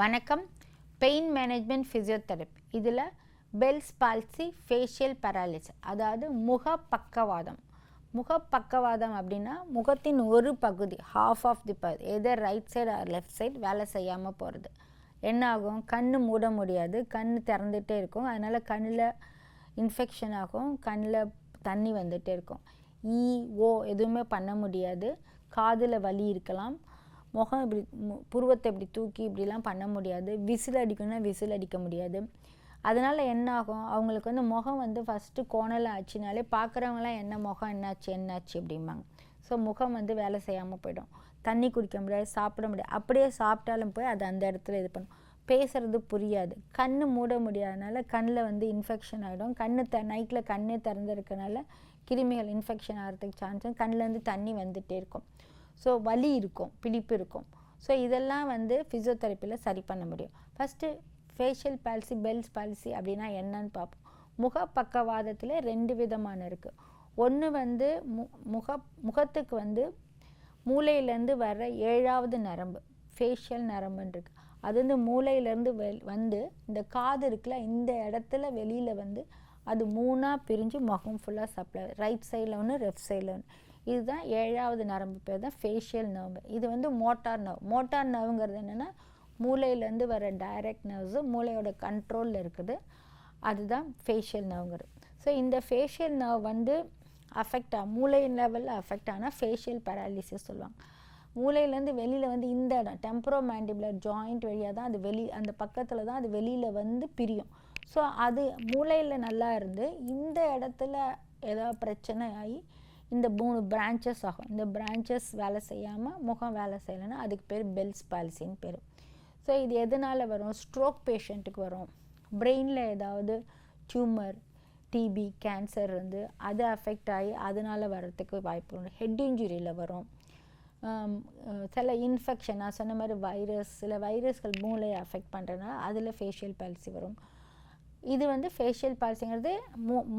வணக்கம். Pain management physiotherapy. இதில் bells palsy, facial paralysis, அதாவது முகப்பக்கவாதம். முகப்பக்கவாதம் அப்படின்னா முகத்தின் ஒரு பகுதி, ஹாஃப் ஆஃப் தி பகுதி, either right side or left side வேலை செய்யாமல் போகிறது. என்ன ஆகும்? கண் மூட முடியாது, கண் திறந்துகிட்டே இருக்கும். அதனால் கண்ணில் இன்ஃபெக்ஷன் ஆகும், கண்ணில் தண்ணி வந்துகிட்டே இருக்கும். எதுவுமே பண்ண முடியாது. காதில் வலி இருக்கலாம். முகம் இப்படி புருவத்தை இப்படி தூக்கி இப்படிலாம் பண்ண முடியாது. விசில் அடிக்கணும்னா விசில் அடிக்க முடியாது. அதனால் என்ன ஆகும்? அவங்களுக்கு முகம் ஃபஸ்ட்டு கோணல் ஆச்சுனாலே பார்க்குறவங்களாம் என்ன முகம் என்னாச்சு அப்படிம்பாங்க. ஸோ முகம் வேலை செய்யாமல் போய்டும். தண்ணி குடிக்க முடியாது, சாப்பிட முடியாது. அப்படியே சாப்பிட்டாலும் போய் அது அந்த இடத்துல இது பண்ணும். பேசுகிறது புரியாது. கண் மூட முடியாதனால கண்ணில் இன்ஃபெக்ஷன் ஆகிடும். நைட்டில் கண்ணே திறந்துருக்கனால கிருமிகள் இன்ஃபெக்ஷன் ஆகிறதுக்கு சான்ஸ். கண்ணிலேருந்து தண்ணி வந்துகிட்டே இருக்கும். ஸோ வலி இருக்கும், பிடிப்பு இருக்கும். ஸோ இதெல்லாம் ஃபிசியோதெரப்பியில் சரி பண்ண முடியும். First facial palsy, Bell's palsy அப்படின்னா என்னன்னு பார்ப்போம். முகப்பக்கவாதத்தில் 2 விதமான இருக்குது. ஒன்று முகத்துக்கு மூளையிலேருந்து வர்ற 7வது நரம்பு, ஃபேஷியல் நரம்புன்னு இருக்குது. அது மூளையிலேருந்து இந்த காது இருக்குல்ல, இந்த இடத்துல வெளியில் அது 3ஆக பிரிஞ்சு முகம் ஃபுல்லாக சப்ளை. ரைட் சைடில் ஒன்று, லெஃப்ட் சைடில் ஒன்று. இதுதான் 7வது நரம்பு, பேர் தான் ஃபேஷியல் நர்வு. இது மோட்டார் நர்வ். மோட்டார் நர்வுங்கிறது என்னென்னா மூளையிலேருந்து வர டைரக்ட் நர்வ்ஸு மூளையோட கண்ட்ரோலில் இருக்குது. அதுதான் ஃபேஷியல் நர்வுங்கிறது. ஸோ இந்த ஃபேஷியல் நர்வ் அஃபெக்ட் மூளை லெவலில் அஃபெக்ட் ஆனால் ஃபேஷியல் பேராலிசிஸ் சொல்லுவாங்க. மூளையிலேருந்து வெளியில் இந்த இடம் டெம்பரோ மேண்டிபுலர் ஜாயிண்ட் வழியாக தான் அது அந்த பக்கத்தில் தான் அது வெளியில் பிரியும். ஸோ அது மூளையில் நல்லா இருந்து இந்த இடத்துல ஏதாவது பிரச்சனை ஆகி இந்த 3 பிரான்ச்சஸ் ஆகும். இந்த பிரான்ச்சஸ் வேலை செய்யாமல் முகம் வேலை செய்யலைன்னா அதுக்கு பேர் பெல்ஸ் பால்சின்னு பேர். ஸோ இது எதனால் வரும்? ஸ்ட்ரோக் பேஷண்ட்டுக்கு வரும். பிரெயினில் ஏதாவது டியூமர், டிபி, கேன்சர் அது அஃபெக்ட் ஆகி அதனால் வர்றதுக்கு வாய்ப்பு உண்டு. ஹெட் இன்ஜுரியில் வரும். சில இன்ஃபெக்ஷன், நான் சொன்ன மாதிரி சில வைரஸ்கள் மூளையை அஃபெக்ட் பண்ணுறதுனால அதில் ஃபேஷியல் பால்சி வரும். இது ஃபேஷியல் பால்சிங்கிறது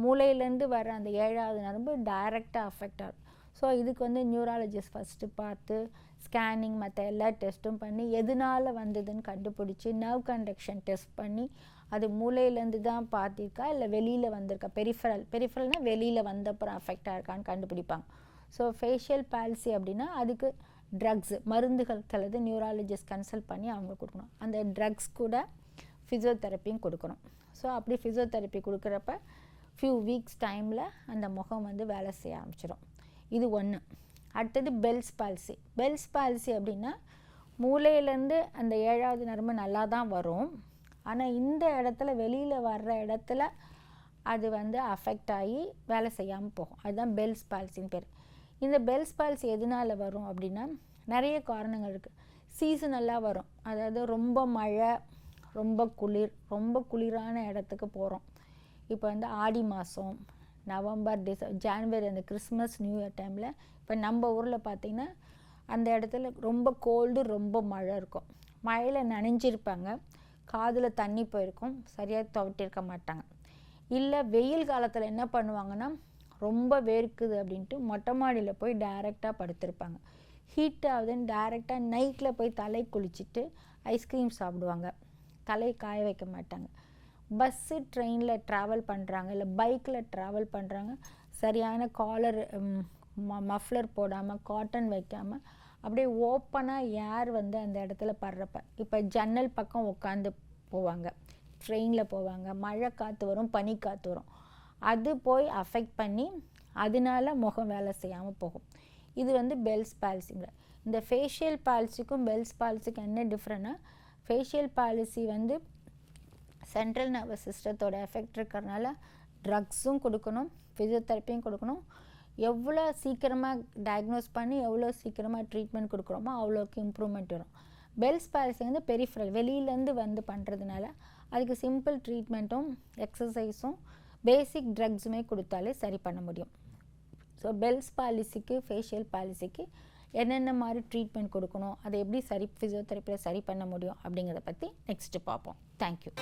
மூளையிலேருந்து வர அந்த 7வது நரம்பு டைரெக்டாக அஃபெக்ட் ஆகும். ஸோ இதுக்கு நியூராலஜிஸ்ட் ஃபஸ்ட்டு பார்த்து ஸ்கேனிங் மற்ற எல்லா டெஸ்ட்டும் பண்ணி எதனால் வந்ததுன்னு கண்டுபிடிச்சி நர்வ் கண்டக்ஷன் டெஸ்ட் பண்ணி அது மூளையிலேருந்து தான் பார்த்திருக்கா இல்லை வெளியில் வந்திருக்கா, பெரிஃபரல்னால் வெளியில் வந்தப்புறம் அஃபெக்ட் ஆகிருக்கான்னு கண்டுபிடிப்பாங்க. ஸோ ஃபேஷியல் பால்சி அப்படின்னா அதுக்கு ட்ரக்ஸு, மருந்துகள் சிலது நியூராலஜிஸ்ட் கன்சல்ட் பண்ணி அவங்க கொடுக்கணும். அந்த ட்ரக்ஸ் கூட ஃபிசியோதெரப்பியும் கொடுக்கணும். ஸோ அப்படி ஃபிசியோதெரப்பி கொடுக்குறப்ப ஃபியூ வீக்ஸ் டைமில் அந்த முகம் வேலை செய்ய ஆரம்பிச்சிடும். இது ஒன்று. அடுத்தது பெல்ஸ் பால்சி. பெல்ஸ் பால்சி அப்படின்னா மூளையிலேருந்து அந்த 7வது நரம்பு நல்லா தான் வரும். ஆனால் இந்த இடத்துல வெளியில் வர்ற இடத்துல அது அஃபெக்ட் ஆகி வேலை செய்யாமல் போகும். அதுதான் பெல்ஸ் பால்சின்னு பேர். இந்த பெல்ஸ் பால்சி எதனால் வரும் அப்படின்னா நிறைய காரணங்கள் இருக்குது. சீசனெல்லாம் வரும். அதாவது ரொம்ப மழை, ரொம்ப குளிரான இடத்துக்கு போகிறோம். இப்போ ஆடி மாதம், நவம்பர், டிசம்பர், ஜான்வரி, அந்த கிறிஸ்மஸ், நியூ இயர் டைமில் இப்போ நம்ம ஊரில் பார்த்திங்கன்னா அந்த இடத்துல ரொம்ப கோல்டு, ரொம்ப மழை இருக்கும். மழையில் நனைஞ்சிருப்பாங்க, காதில் தண்ணி போயிருக்கும், சரியாக துவட்டிருக்க மாட்டாங்க. இல்லை வெயில் காலத்தில் என்ன பண்ணுவாங்கன்னா ரொம்ப வேர்க்குது அப்படின்ட்டு மொட்டை மாடியில் போய் டைரெக்டாக படுத்திருப்பாங்க. ஹீட் ஆகுதுன்னு டைரெக்டாக நைட்டில் போய் தலை குளிச்சுட்டு ஐஸ்கிரீம் சாப்பிடுவாங்க, தலை காய வைக்க மாட்டாங்க. பஸ்ஸு, ட்ரெயினில் ட்ராவல் பண்ணுறாங்க, இல்லை பைக்கில் ட்ராவல் பண்ணுறாங்க, சரியான காலர் மஃப்ளர் போடாமல், காட்டன் வைக்காமல் அப்படியே ஓப்பனாக ஏர் அந்த இடத்துல படுறப்ப, இப்போ ஜன்னல் பக்கம் உட்காந்து போவாங்க, ட்ரெயினில் போவாங்க, மழை காற்று வரும், பனி காற்று வரும், அது போய் அஃபெக்ட் பண்ணி அதனால முகம் வேலை செய்யாமல் போகும். இது பெல்ஸ் பால்சிங்கிற. இந்த ஃபேஷியல் பால்சிக்கும் பெல்ஸ் பால்சிக்கும் என்ன டிஃப்ரெண்ட்னா, ஃபேஷியல் பாலிசி சென்ட்ரல் நர்வஸ் சிஸ்டத்தோட எஃபெக்ட் இருக்கிறதுனால ட்ரக்ஸும் கொடுக்கணும், ஃபிசியோதெரப்பியும் கொடுக்கணும். எவ்வளோ சீக்கிரமாக டயக்னோஸ் பண்ணி எவ்வளோ சீக்கிரமாக ட்ரீட்மெண்ட் கொடுக்குறோமோ அவ்வளோக்கு இம்ப்ரூவ்மெண்ட் வரும். பெல்ஸ் பாலிசி பெரிஃபரல் வெளியிலேருந்து பண்ணுறதுனால அதுக்கு சிம்பிள் ட்ரீட்மெண்ட்டும் எக்ஸசைஸும் பேசிக் ட்ரக்ஸுமே கொடுத்தாலே சரி பண்ண முடியும். ஸோ பெல்ஸ் பாலிசிக்கு, ஃபேஷியல் பாலிசிக்கு என்னென்ன மாதிரி ட்ரீட்மெண்ட் கொடுக்கணும், அதை எப்படி ஃபிசியோதெரப்பியில் சரி பண்ண முடியும் அப்படிங்கிறத பற்றி நெக்ஸ்ட்டு பார்ப்போம். தேங்க்யூ.